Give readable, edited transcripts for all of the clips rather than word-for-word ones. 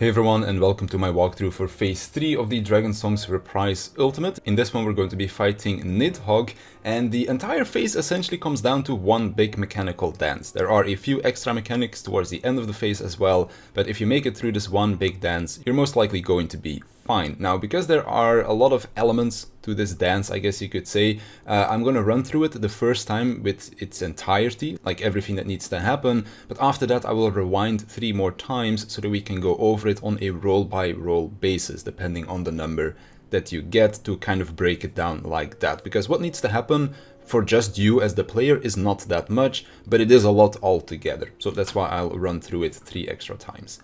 Hey everyone, and welcome to my walkthrough for Phase 3 of the Dragonsong's Reprise Ultimate. In this one we're going to be fighting Nidhogg, and the entire phase essentially comes down to one big mechanical dance. There are a few extra mechanics towards the end of the phase as well, but if you make it through this one big dance, you're most likely going to be fine. Now, because there are a lot of elements to this dance, I guess you could say, I'm going to run through it the first time with its entirety, like everything that needs to happen, but after that I will rewind 3 more times so that we can go over it on a roll-by-roll basis, depending on the number that you get, to kind of break it down like that. Because what needs to happen for just you as the player is not that much, but it is a lot altogether. So that's why I'll run through it 3 extra times.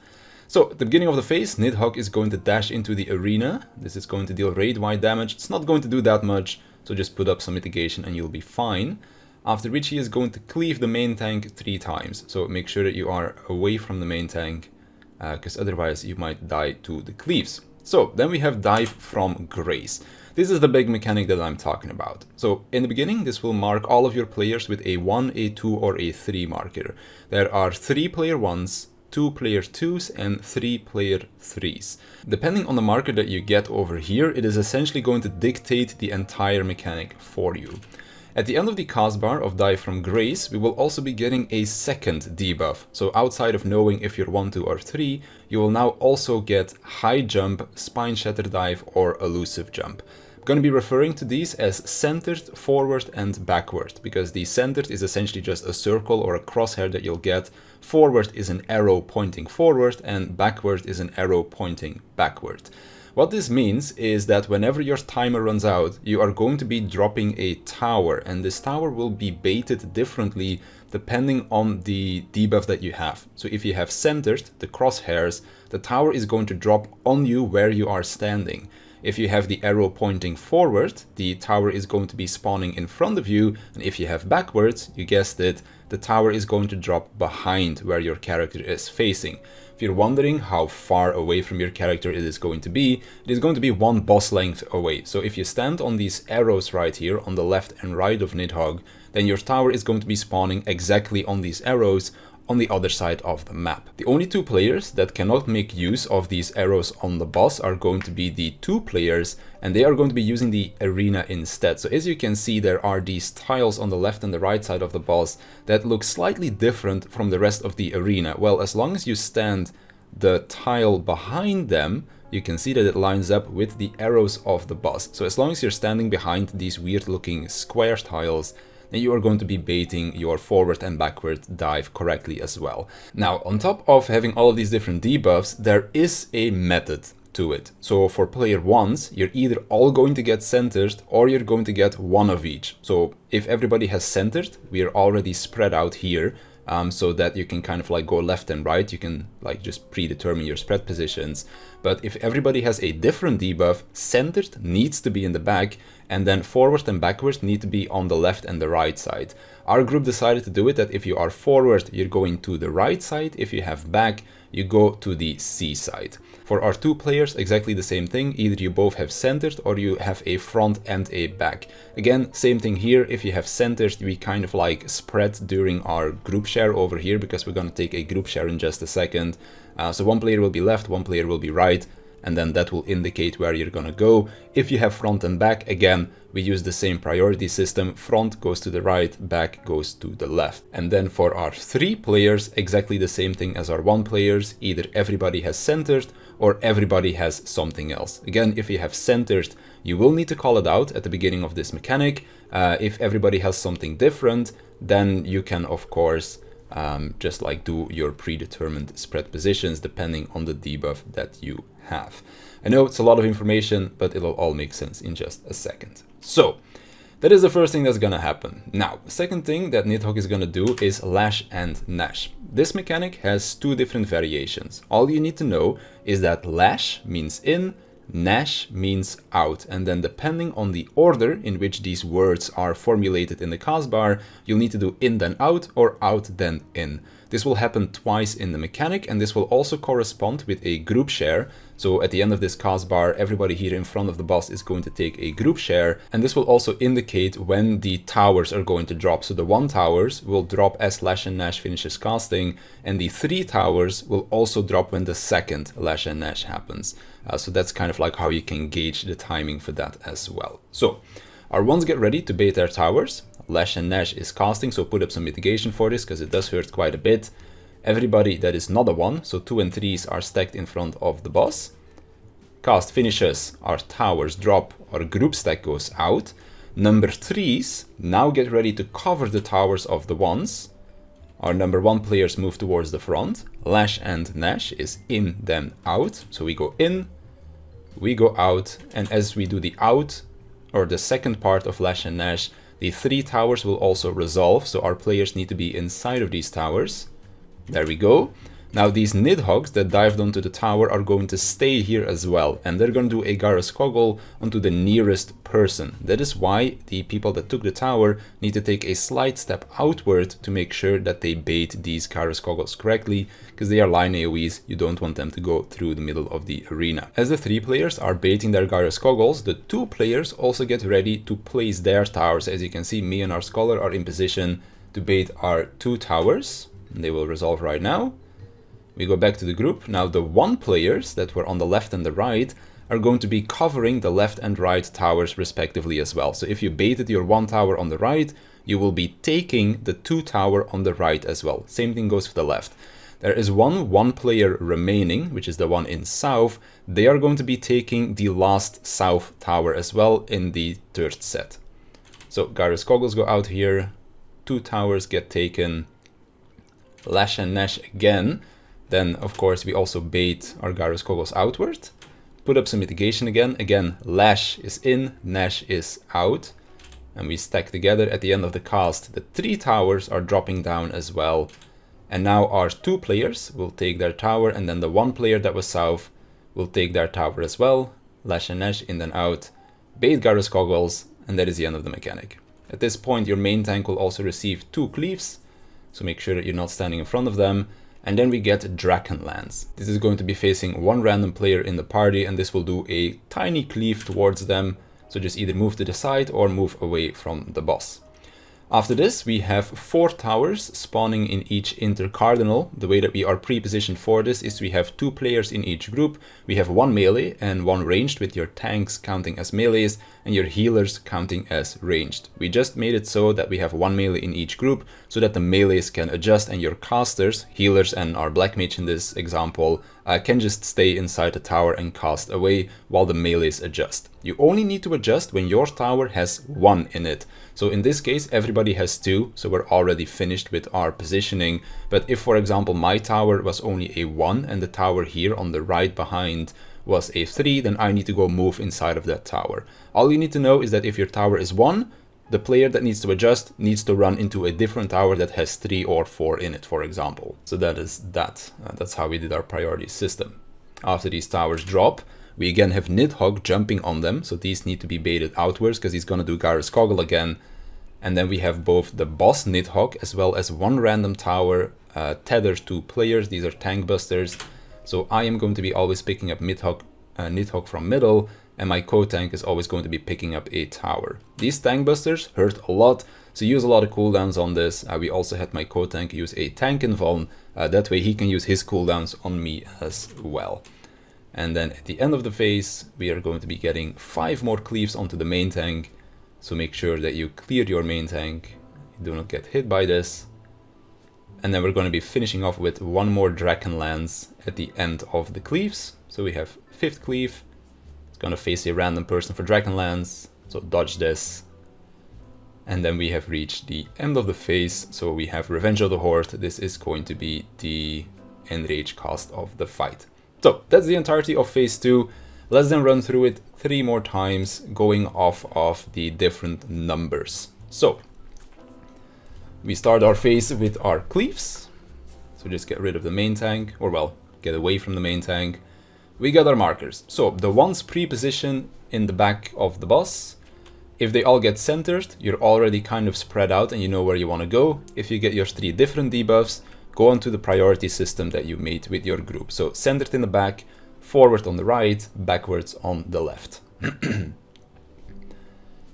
So, at the beginning of the phase, Nidhogg is going to dash into the arena. This is going to deal raid-wide damage. It's not going to do that much, so just put up some mitigation and you'll be fine. After which he is going to cleave the main tank 3 times. So make sure that you are away from the main tank, because otherwise you might die to the cleaves. So, then we have Dive from Grace. This is the big mechanic that I'm talking about. So, in the beginning, this will mark all of your players with a 1, a 2, or a 3 marker. There are 3 player 1s, 2 player 2s and 3 player 3s. Depending on the marker that you get over here, it is essentially going to dictate the entire mechanic for you. At the end of the cast bar of Dive from Grace, we will also be getting a second debuff. So outside of knowing if you're 1, 2 or 3, you will now also get High Jump, Spine Shatter Dive or Elusive Jump. I'm going to be referring to these as centered, forward and backward, because the centered is essentially just a circle or a crosshair that you'll get. Forward is an arrow pointing forward and backward is an arrow pointing backward. What this means is that whenever your timer runs out, you are going to be dropping a tower, and this tower will be baited differently depending on the debuff that you have. So if you have centered, the crosshairs, the tower is going to drop on you where you are standing. If you have the arrow pointing forward, the tower is going to be spawning in front of you, and if you have backwards, you guessed it, the tower is going to drop behind where your character is facing. If you're wondering how far away from your character it is going to be 1 boss length away. So if you stand on these arrows right here on the left and right of Nidhogg, then your tower is going to be spawning exactly on these arrows on the other side of the map. The only 2 players that cannot make use of these arrows on the boss are going to be the 2 players, and they are going to be using the arena instead. So as you can see, there are these tiles on the left and the right side of the boss that look slightly different from the rest of the arena. Well, as long as you stand the tile behind them, you can see that it lines up with the arrows of the boss. So as long as you're standing behind these weird looking square tiles, then you are going to be baiting your forward and backward dive correctly as well. Now, on top of having all of these different debuffs, there is a method to it. So for player 1s, you're either all going to get centered or you're going to get 1 of each. So if everybody has centered, we are already spread out here. So that you can kind of like go left and right, you can like just predetermine your spread positions. But if everybody has a different debuff, centered needs to be in the back, and then forward and backward need to be on the left and the right side. Our group decided to do it that if you are forward, you're going to the right side. If you have back, you go to the C side. For our 2 players, exactly the same thing. Either you both have centered or you have a front and a back. Again, same thing here. If you have centered, we kind of like spread during our group share over here, because we're going to take a group share in just a second. So 1 player will be left, 1 player will be right, and then that will indicate where you're gonna go. If you have front and back, again, we use the same priority system. Front goes to the right, back goes to the left. And then for our 3 players, exactly the same thing as our 1 players. Either everybody has centered or everybody has something else. Again, if you have centered, you will need to call it out at the beginning of this mechanic. If everybody has something different, then you can, of course, just like do your predetermined spread positions depending on the debuff that you have. I know it's a lot of information, but it'll all make sense in just a second. So, that is the first thing that's gonna happen. Now, the second thing that Nidhogg is gonna do is Lash and Gnash. This mechanic has 2 different variations. All you need to know is that Lash means in, Gnash means out, and then depending on the order in which these words are formulated in the cast bar, you'll need to do in then out or out then in. This will happen twice in the mechanic, and this will also correspond with a group share. So at the end of this cast bar, everybody here in front of the boss is going to take a group share, and this will also indicate when the towers are going to drop. So the 1 towers will drop as Lash and Nash finishes casting, and the 3 towers will also drop when the second Lash and Nash happens. So that's kind of like how you can gauge the timing for that as well. So our ones get ready to bait their towers. Lash and Nash is casting, so put up some mitigation for this because it does hurt quite a bit. Everybody that is not a 1, so 2 and 3s are stacked in front of the boss. Cast finishes, our towers drop, our group stack goes out. Number 3s now get ready to cover the towers of the 1s. Our number 1 players move towards the front. Lash and Nash is in, then out. So we go in, we go out, and as we do the out, or the second part of Lash and Nash, the 3 towers will also resolve, so our players need to be inside of these towers. There we go. Now these Nidhogg's that dived onto the tower are going to stay here as well, and they're going to do a Gyroscoggle onto the nearest person. That is why the people that took the tower need to take a slight step outward to make sure that they bait these Gyroscoggles correctly, because they are line AoEs, you don't want them to go through the middle of the arena. As the 3 players are baiting their Gyroscoggles, the 2 players also get ready to place their towers. As you can see, me and our Scholar are in position to bait our 2 towers, and they will resolve right now. We go back to the group. Now the 1 players that were on the left and the right are going to be covering the left and right towers respectively as well. So if you baited your 1 tower on the right, you will be taking the 2 tower on the right as well. Same thing goes for the left. There is one player remaining, which is the one in south. They are going to be taking the last south tower as well in the 3rd set. So Gyroscoggles go out here, 2 towers get taken, Lash and Nash again. Then, of course, we also bait our Gyroscoggles outward. Put up some mitigation again. Again, Lash is in, Nash is out. And we stack together at the end of the cast. The 3 towers are dropping down as well. And now our 2 players will take their tower, and then the 1 player that was south will take their tower as well. Lash and Nash in, then out. Bait Gyroscoggles, and that is the end of the mechanic. At this point, your main tank will also receive 2 cleaves. So make sure that you're not standing in front of them. And then we get Dragonlance. This is going to be facing 1 random player in the party, and this will do a tiny cleave towards them. So just either move to the side or move away from the boss. After this, we have 4 towers spawning in each intercardinal. The way that we are pre-positioned for this is we have 2 players in each group. We have 1 melee and 1 ranged, with your tanks counting as melees and your healers counting as ranged. We just made it so that we have 1 melee in each group so that the melees can adjust and your casters, healers and our black mage in this example, can just stay inside the tower and cast away while the melees adjust. You only need to adjust when your tower has 1 in it. So in this case, everybody has 2, so we're already finished with our positioning. But if, for example, my tower was only a 1 and the tower here on the right behind was a 3, then I need to go move inside of that tower. All you need to know is that if your tower is 1, the player that needs to adjust needs to run into a different tower that has 3 or 4 in it, for example. So that is that. That's how we did our priority system. After these towers drop, we again have Nidhogg jumping on them, so these need to be baited outwards because he's going to do Gyroscoggle again. And then we have both the boss Nidhogg as well as 1 random tower tethered to players. These are tank busters. So I am going to be always picking up Nidhogg from middle, and my co-tank is always going to be picking up a tower. These tank busters hurt a lot, so use a lot of cooldowns on this. We also had my co-tank use a tank invuln, that way he can use his cooldowns on me as well. And then at the end of the phase, we are going to be getting 5 more cleaves onto the main tank. So make sure that you clear your main tank, do not get hit by this. And then we're going to be finishing off with 1 more Dragonlance at the end of the cleaves. So we have 5th cleave. It's going to face a random person for Dragonlance, so dodge this. And then we have reached the end of the phase, so we have Revenge of the Horde. This is going to be the enrage cost of the fight. So that's the entirety of phase 2. Let's then run through it 3 more times, going off of the different numbers. So we start our phase with our cleaves. So just get rid of the main tank, or well, get away from the main tank. We got our markers. So the ones pre-position in the back of the boss, if they all get centered, you're already kind of spread out and you know where you want to go. If you get your 3 different debuffs, go onto the priority system that you made with your group. So centered in the back, forward on the right, backwards on the left.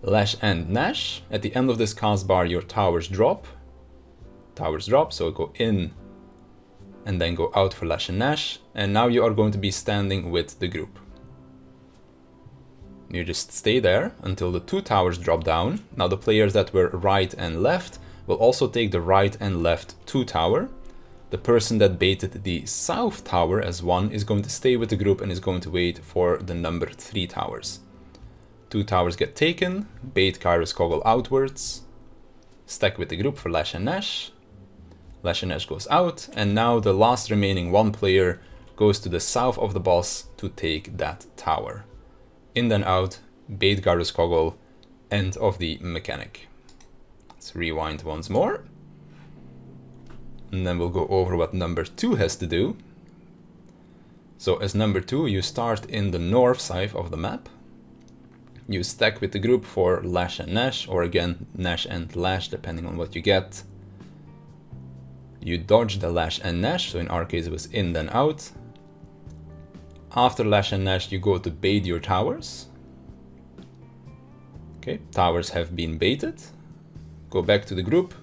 Lash and Nash. At the end of this cast bar, your towers drop. Towers drop, so go in and then go out for Lash and Nash. And now you are going to be standing with the group. You just stay there until the 2 towers drop down. Now the players that were right and left will also take the right and left 2 tower. The person that baited the south tower as 1 is going to stay with the group and is going to wait for the number 3 towers. 2 towers get taken, bait Kairos Kogel outwards, stack with the group for Lash and Nash. Lash and Nash goes out, and now the last remaining 1 player goes to the south of the boss to take that tower. In then out, bait Kairos Kogel, end of the mechanic. Let's rewind once more. And then we'll go over what number 2 has to do. So as number 2, you start in the north side of the map. You stack with the group for Lash and Nash, or again, Nash and Lash, depending on what you get. You dodge the Lash and Nash, so in our case it was in then out. After Lash and Nash, you go to bait your towers. Okay, towers have been baited. Go back to the group.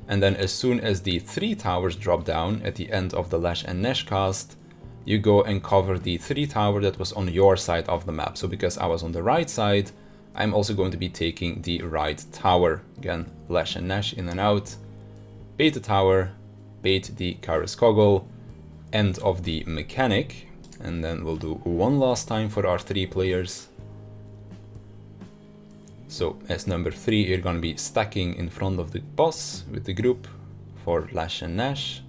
And then as soon as the 3 towers drop down at the end of the Lash and Nash cast, you go and cover the 3 tower that was on your side of the map. So because I was on the right side, I'm also going to be taking the right tower. Again, Lash and Nash in and out. Bait the tower, bait the Kairos Kogel, end of the mechanic. And then we'll do one last time for our 3 players. So as number 3, you're going to be stacking in front of the boss with the group for Lash and Nash.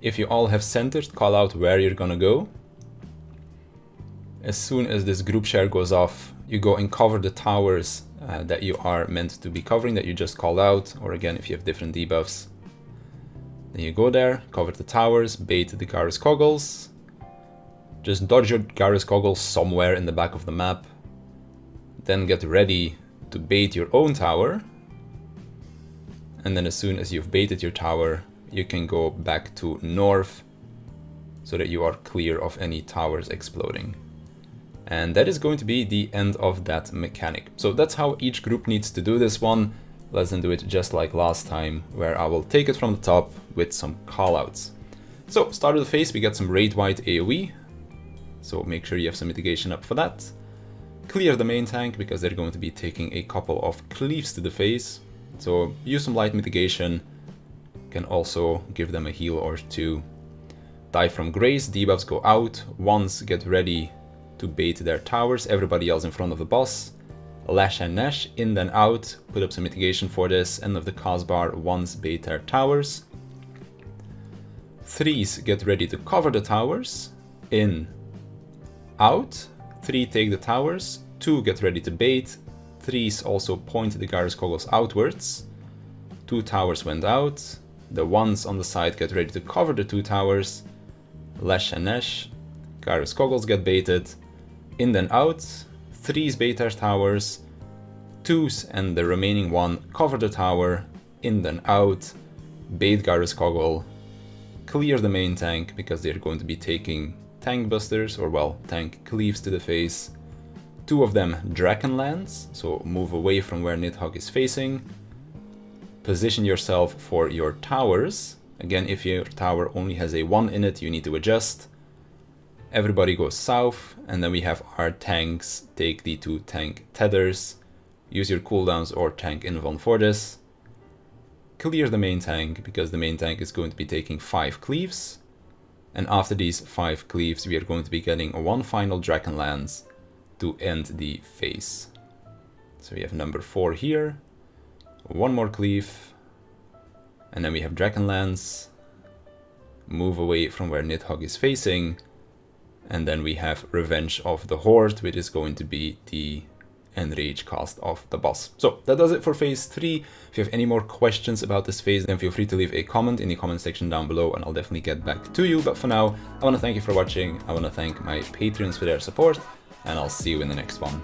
If you all have centered, call out where you're going to go. As soon as this group share goes off, you go and cover the towers that you are meant to be covering, that you just called out, or again, if you have different debuffs. Then you go there, cover the towers, bait the Kairos Kogels. Just dodge your Kairos Kogels somewhere in the back of the map. Then get ready to bait your own tower. And then as soon as you've baited your tower, you can go back to north so that you are clear of any towers exploding. And that is going to be the end of that mechanic. So that's how each group needs to do this one. Let's then do it just like last time, where I will take it from the top with some callouts. So start of the phase, we get some Raid White AoE. So make sure you have some mitigation up for that. Clear the main tank, because they're going to be taking a couple of cleaves to the face. So use some light mitigation. Can also give them a heal or 2. Die from Grace, debuffs go out. Once get ready to bait their towers. Everybody else in front of the boss. Lash and Nash, in then out. Put up some mitigation for this. End of the cast bar, once bait their towers. 3s get ready to cover the towers. In, out. 3 take the towers, 2 get ready to bait, 3s also point the Kairos Kogels outwards, 2 towers went out, the 1s on the side get ready to cover the 2 towers, Lash and Nash, Kairos Kogels get baited, in then out, 3s bait their towers, 2s and the remaining 1 cover the tower, in then out, bait Kairos Kogel, clear the main tank because they're going to be taking tank busters, or well, tank cleaves to the face. 2 of them Dragonlands, so move away from where Nidhogg is facing. Position yourself for your towers. Again, if your tower only has a 1 in it, you need to adjust. Everybody goes south, and then we have our tanks take the 2 tank tethers. Use your cooldowns or tank invuln for this. Clear the main tank, because the main tank is going to be taking 5 cleaves. And after these 5 cleaves, we are going to be getting 1 final Dragonlance to end the phase. So we have number 4 here, 1 more cleave, and then we have Dragonlance, move away from where Nidhogg is facing, and then we have Revenge of the Horde, which is going to be the Enrage cast of the boss. So that does it for phase 3. If you have any more questions about this phase, then feel free to leave a comment in the comment section down below and I'll definitely get back to you. But for now, I want to thank you for watching. I want to thank my Patreons for their support, and I'll see you in the next one.